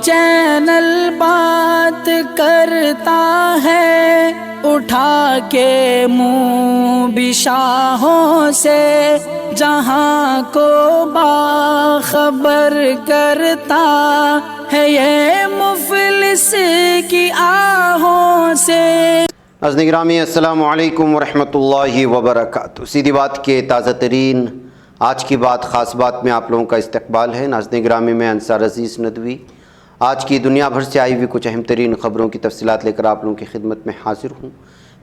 Channel بات کرتا ہے اٹھا کے منہ بھی شاہوں سے، جہاں کو باخبر کرتا ہے یہ مفلس کی آہوں سے۔ ناظرین گرامی السلام علیکم ورحمۃ اللہ وبرکاتہ۔ سیدھی بات کے تازہ ترین آج کی بات خاص بات میں آپ لوگوں کا استقبال ہے۔ ناظرین گرامی میں انصار عزیز ندوی آج کی دنیا بھر سے آئی ہوئی کچھ اہم ترین خبروں کی تفصیلات لے کر آپ لوگوں کی خدمت میں حاضر ہوں۔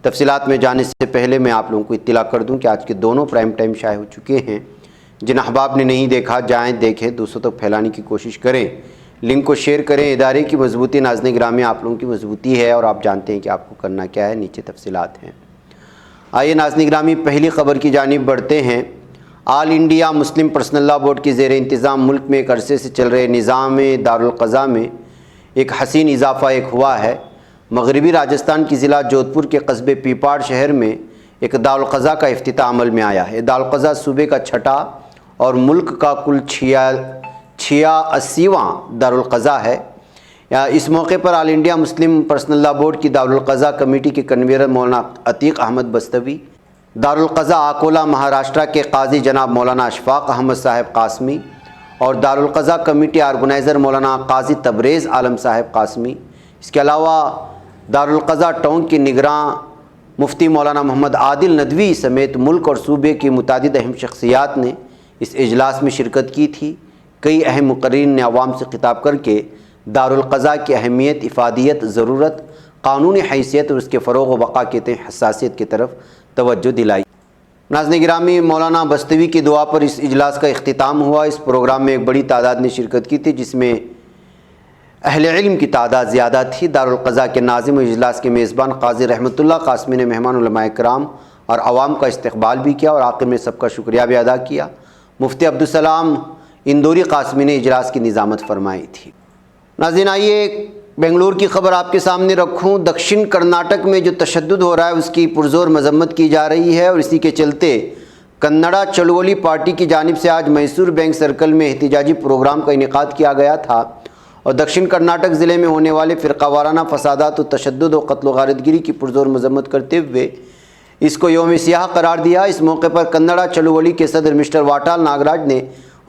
تفصیلات میں جانے سے پہلے میں آپ لوگوں کو اطلاع کر دوں کہ آج کے دونوں پرائم ٹائم شائع ہو چکے ہیں۔ جن احباب نے نہیں دیکھا جائیں دیکھیں، دوسروں تک پھیلانے کی کوشش کریں، لنک کو شیئر کریں۔ ادارے کی مضبوطی ناظرین گرامی آپ لوگوں کی مضبوطی ہے اور آپ جانتے ہیں کہ آپ کو کرنا کیا ہے، نیچے تفصیلات ہیں۔ آئیے ناظرین گرامی پہلی خبر کی جانب بڑھتے ہیں۔ All India Muslim Personal Law Board کی زیر انتظام ملک میں ایک عرصے سے چل رہے نظام دارالقضاء میں ایک حسین اضافہ ہوا ہے۔ مغربی راجستھان کی ضلع جودھپور کے قصبے پیپاڑ شہر میں ایک دارالقضاء کا افتتاح عمل میں آیا ہے۔ دارالقضاء صوبے کا چھٹا اور ملک کا کل 86واں دارالقضاء ہے۔ اس موقع پر All India Muslim Personal Law Board کی دارالقضاء کمیٹی کے کنوینر مولانا عتیق احمد بستوی، دارالقضاء آکولہ مہاراشٹرا کے قاضی جناب مولانا اشفاق احمد صاحب قاسمی اور دارالقضاء کمیٹی آرگنائزر مولانا قاضی تبریز عالم صاحب قاسمی، اس کے علاوہ دارالقضاء ٹونک کے نگراں مفتی مولانا محمد عادل ندوی سمیت ملک اور صوبے کی متعدد اہم شخصیات نے اس اجلاس میں شرکت کی تھی۔ کئی اہم مقررین نے عوام سے خطاب کر کے دارالقضاء کی اہمیت، افادیت، ضرورت، قانونی حیثیت اور اس کے فروغ و بقا کے تئیں حساسیت کی طرف توجہ دلائی۔ ناظرین گرامی مولانا بستوی کی دعا پر اس اجلاس کا اختتام ہوا۔ اس پروگرام میں ایک بڑی تعداد نے شرکت کی تھی، جس میں اہل علم کی تعداد زیادہ تھی۔ دارالقضاء کے ناظم و اجلاس کے میزبان قاضی رحمت اللہ قاسمی نے مہمان علماء کرام اور عوام کا استقبال بھی کیا اور آخر میں سب کا شکریہ بھی ادا کیا۔ مفتی عبدالسلام اندوری قاسمی نے اجلاس کی نظامت فرمائی تھی۔ ناظرین آئیے بنگلور کی خبر آپ کے سامنے رکھوں۔ دکشن کرناٹک میں جو تشدد ہو رہا ہے اس کی پرزور مذمت کی جا رہی ہے اور اسی کے چلتے کنڑا چلولی پارٹی کی جانب سے آج میسور بینک سرکل میں احتجاجی پروگرام کا انعقاد کیا گیا تھا اور دکشن کرناٹک ضلع میں ہونے والے فرقہ وارانہ فسادات و تشدد و قتل و غارت گری کی پرزور مذمت کرتے ہوئے اس کو یوم سیاہ قرار دیا۔ اس موقع پر کنڑا چلولی کے صدر مسٹر واٹال ناگراج نے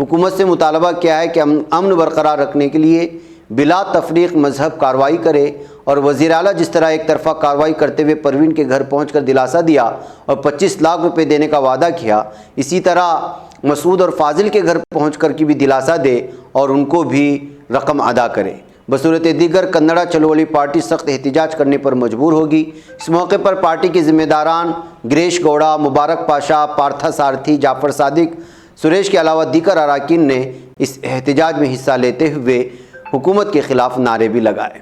حکومت سے مطالبہ کیا ہے کہ امن برقرار رکھنے کے لیے بلا تفریق مذہب کارروائی کرے اور وزیر اعلیٰ جس طرح ایک طرفہ کارروائی کرتے ہوئے پروین کے گھر پہنچ کر دلاسا دیا اور 25 لاکھ روپے دینے کا وعدہ کیا، اسی طرح مسعود اور فاضل کے گھر پہنچ کر بھی دلاسا دے اور ان کو بھی رقم ادا کرے۔ بصورت دیگر کنڑا چلولی پارٹی سخت احتجاج کرنے پر مجبور ہوگی۔ اس موقع پر پارٹی کے ذمہ داران گریش گوڑا، مبارک پاشا، پارتھا سارتھی، جعفر صادق، سریش کے علاوہ دیگر اراکین نے اس احتجاج میں حصہ لیتے ہوئے حکومت کے خلاف نعرے بھی لگائے۔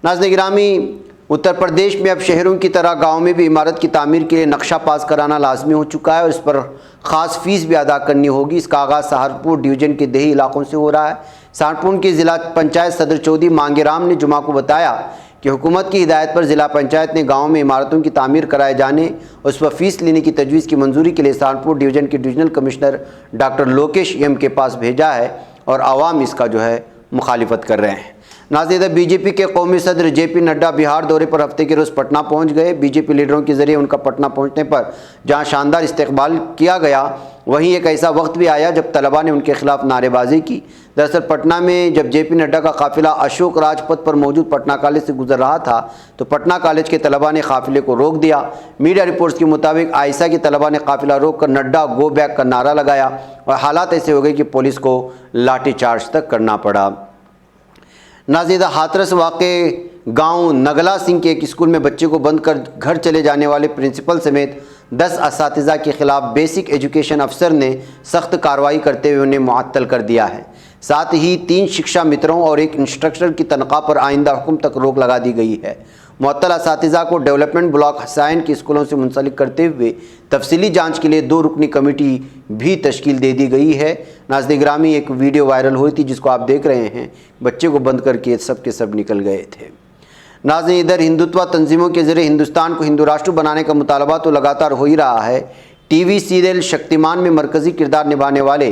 ناظرین گرامی اتر پردیش میں اب شہروں کی طرح گاؤں میں بھی عمارت کی تعمیر کے لیے نقشہ پاس کرانا لازمی ہو چکا ہے اور اس پر خاص فیس بھی ادا کرنی ہوگی۔ اس کا آغاز سہارنپور ڈویژن کے دیہی علاقوں سے ہو رہا ہے۔ سہارنپور کی ضلع پنچایت صدر چودھری مانگے رام نے جمعہ کو بتایا کہ حکومت کی ہدایت پر ضلع پنچایت نے گاؤں میں عمارتوں کی تعمیر کرائے جانے اور اس پر فیس لینے کی تجویز کی منظوری کے لیے سہارنپور ڈویژن کے divisional commissioner doctor Lokesh M کے پاس بھیجا ہے اور عوام اس کا مخالفت کر رہے ہیں۔ ناظرین بی جے پی کے قومی صدر جے پی نڈا بہار دورے پر ہفتے کے روز پٹنہ پہنچ گئے۔ بی جے پی لیڈروں کے ذریعے ان کا پٹنہ پہنچنے پر جہاں شاندار استقبال کیا گیا، وہیں ایک ایسا وقت بھی آیا جب طلباء نے ان کے خلاف نعرے بازی کی۔ دراصل پٹنہ میں جب جے پی نڈا کا قافلہ اشوک راج پتھ پر موجود پٹنہ کالج سے گزر رہا تھا تو پٹنہ کالج کے طلباء نے قافلے کو روک دیا۔ میڈیا رپورٹس کے مطابق عائشہ کے طلباء نے قافلہ روک کر نڈا گو بیک کا نعرہ لگایا اور حالات ایسے ہو گئے کہ پولیس کو لاٹھی چارج تک کرنا پڑا۔ ناظرین ہاتھرس واقع گاؤں نگلا سنگھ کے ایک اسکول میں بچے کو بند کر گھر چلے جانے والے پرنسپل سمیت 10 اساتذہ کے خلاف بیسک ایجوکیشن افسر نے سخت کارروائی کرتے ہوئے انہیں معطل کر دیا ہے۔ ساتھ ہی 3 شکشا متروں اور ایک انسٹرکٹر کی تنخواہ پر آئندہ حکم تک روک لگا دی گئی ہے۔ معطل اساتذہ کو ڈیولپمنٹ بلاک حسین کے اسکولوں سے منسلک کرتے ہوئے تفصیلی جانچ کے لیے 2 رکنی کمیٹی بھی تشکیل دے دی گئی ہے۔ ناظرین گرامی ایک ویڈیو وائرل ہوئی تھی جس کو آپ دیکھ رہے ہیں، بچے کو بند کر کے سب کے سب نکل گئے تھے۔ ناظرین ادھر ہندوتوا تنظیموں کے ذریعے ہندوستان کو ہندو راشٹر بنانے کا مطالبہ تو لگاتار ہو ہی رہا ہے۔ ٹی وی سیریل شکتیمان میں مرکزی کردار نبھانے والے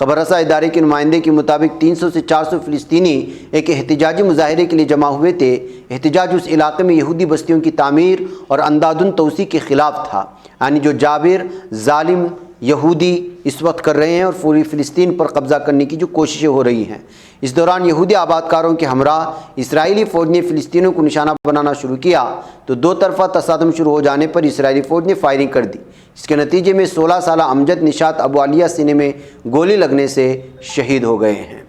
خبر رساں ادارے کے نمائندے کے مطابق 300 سے 400 فلسطینی ایک احتجاجی مظاہرے کے لیے جمع ہوئے تھے۔ احتجاج اس علاقے میں یہودی بستیوں کی تعمیر اور اندھادھند توسیع کے خلاف تھا، یعنی جو جابر ظالم یہودی اس وقت کر رہے ہیں اور پوری فلسطین پر قبضہ کرنے کی جو کوششیں ہو رہی ہیں۔ اس دوران یہودی آباد کاروں کے ہمراہ اسرائیلی فوج نے فلسطینیوں کو نشانہ بنانا شروع کیا تو دو طرفہ تصادم شروع ہو جانے پر اسرائیلی فوج نے فائرنگ کر دی۔ اس کے نتیجے میں 16 سالہ امجد نشاط ابو علیہ سینے میں گولی لگنے سے شہید ہو گئے ہیں۔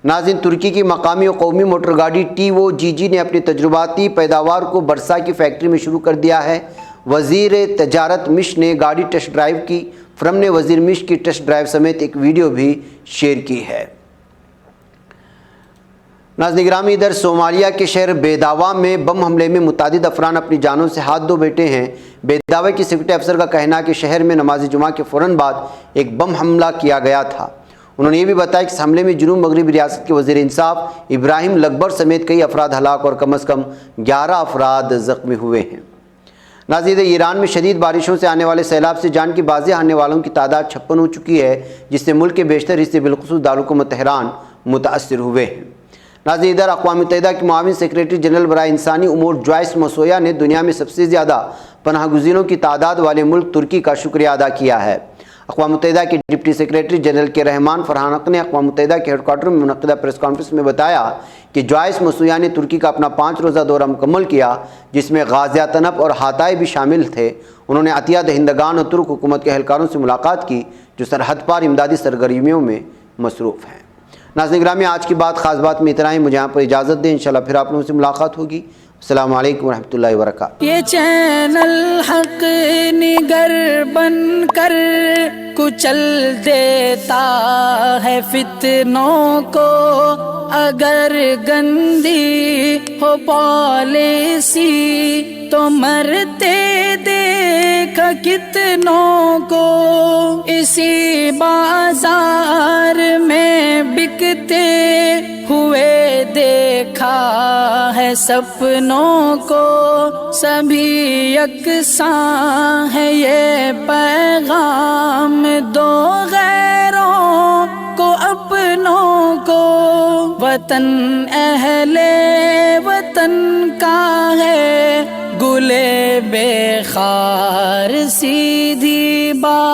ناظرین، ترکی کی مقامی و قومی موٹر گاڑی TOGG نے اپنی تجرباتی پیداوار کو برسا کی فیکٹری میں شروع کر دیا ہے۔ وزیر تجارت مش نے گاڑی ٹیسٹ ڈرائیو کی۔ فرم نے وزیر مش کی ٹیسٹ ڈرائیو سمیت ایک ویڈیو بھی شیئر کی ہے۔ ناظرین گرامی، ادھر صومالیہ کے شہر بیداوا میں بم حملے میں متعدد افراد اپنی جانوں سے ہاتھ دھو بیٹھے ہیں۔ بیداوا کی سیکورٹی افسر کا کہنا ہے کہ شہر میں نماز جمعہ کے فوراً بعد ایک بم حملہ کیا گیا تھا۔ انہوں نے یہ بھی بتایا کہ اس حملے میں جنوب مغربی ریاست کے وزیر انصاف ابراہیم لگبر سمیت کئی افراد ہلاک اور کم از کم 11 افراد زخمی ہوئے ہیں۔ ناظرین، ایران میں شدید بارشوں سے آنے والے سیلاب سے جان کی بازی آنے والوں کی تعداد 56 ہو چکی ہے، جس سے ملک کے بیشتر حصے بالخصوص دارالحکومت تہران متاثر ہوئے ہیں۔ ناظرین، ادھر اقوام متحدہ کی معاون سیکریٹری جنرل برائے انسانی امور جوائس مسویا نے دنیا میں سب سے زیادہ پناہ گزینوں کی تعداد والے ملک ترکی کا شکریہ ادا کیا ہے۔ اقوام متحدہ کے ڈپٹی سیکریٹری جنرل کے رحمان فرحان حق نے اقوام متحدہ کے ہیڈ کوارٹر میں منعقدہ پریس کانفرنس میں بتایا کہ جوائس مسویا نے ترکی کا اپنا 5 روزہ دورہ مکمل کیا، جس میں غازیہ تنب اور ہاتائی بھی شامل تھے۔ انہوں نے عطیہ دہندگان اور ترک حکومت کے اہلکاروں سے ملاقات کی جو سرحد پار امدادی سرگرمیوں میں مصروف ہیں۔ ناظرین گرامی، آج کی بات خاص بات میں اتنا ہی۔ مجھے یہاں پر اجازت دیں، انشاءاللہ پھر آپ لوگوں سے ملاقات ہوگی۔ السلام علیکم ورحمۃ اللہ وبرکاتہ۔ یہ چینل حق نگر بن کر کچل دیتا ہے فتنوں کو، اگر گندی ہو پالیسی تو مرتے دیکھ کتنوں کو، اسی بازار میں بکتے ہوئے دیکھا ہے سپنوں کو، سبھی یکساں ہے یہ پیغام دو غیروں کو اپنوں کو، وطن اہل وطن کا ہے گلے بے خار سیدھی بات۔